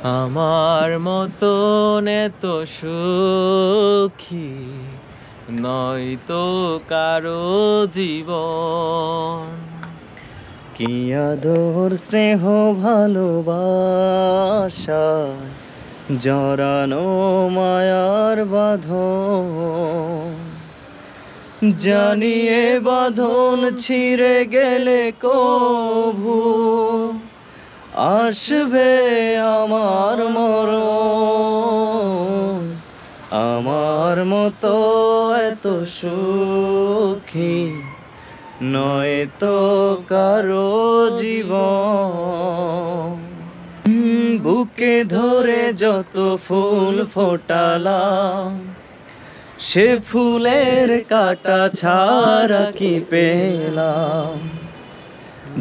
আমার মতন এত সুখী নয়তো কারো জীবন। কি আদর স্নেহ ভালোবাসা, জড়ানো মায়ার বাঁধন। জানিয়ে বাঁধন ছিঁড়ে গেলে কভু আসবে আমার মরণ। আমার মতো এত সুখী নয়তো কারো জীবন। বুকে ধরে যত ফুল ফোটালাম, সে ফুলের কাটা ছাড়া কি পেলাম?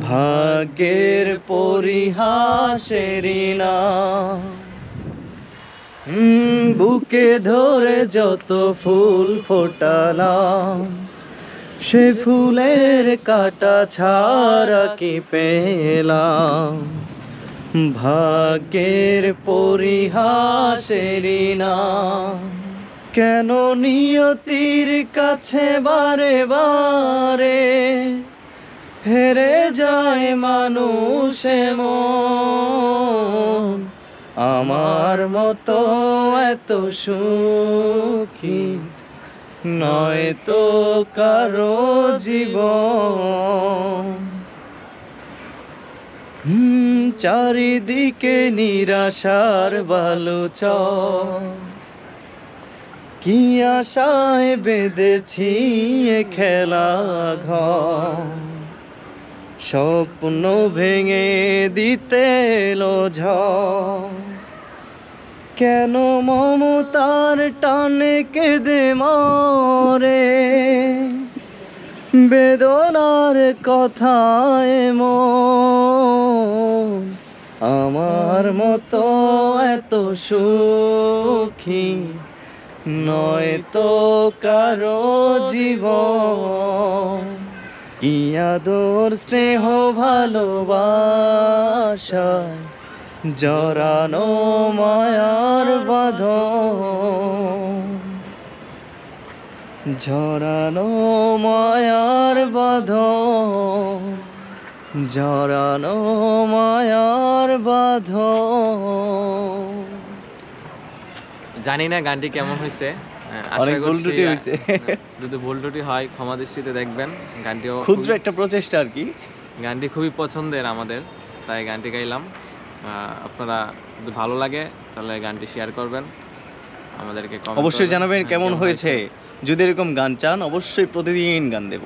ভাগ্যের পরিহাসেরই না। বুকে ধরে যত ফুল ফোটালাম, সে ফুলের কাটা ছাড়া কি পেলাম? ভাগ্যের পরিহাসেরই না। কেন নিয়তির কাছে বারে বারে হেরে যায় মানুষ এমন? আমার মতো এত সুখী নয়তো কারো জীবন। চারিদিকে নিরাশার বালুচর, কি আশায় বেঁধেছি এ খেলা ঘর? স্বপ্ন ভেঙে দিতে এলো ঝড়। কেন মমতার টানে কেঁদে মরে, বেদনার কথায় মন? আমার মতো এত সুখী নয়তো কারো জীবন। কি আদর স্নেহ ভালোবাসায়, জড়ানো মায়ার বাঁধন। জড়ানো মায়ার বাঁধন, জড়ানো মায়ার বাঁধন। জানি না গানটি কেমন হয়েছে, অনেক ভুল ত্রুটি হয়েছে। যদি ভুল ত্রুটি হয় ক্ষমা দৃষ্টিতে দেখবেন। গানটিও ক্ষুদ্র একটা প্রচেষ্টা আর কি। গানটি খুবই পছন্দের আমাদের, তাই গানটি গাইলাম। আপনারা যদি ভালো লাগে তাহলে গানটি শেয়ার করবেন, আমাদেরকে অবশ্যই জানাবেন কেমন হয়েছে। যদি এরকম গান চান অবশ্যই প্রতিদিন গান দেব।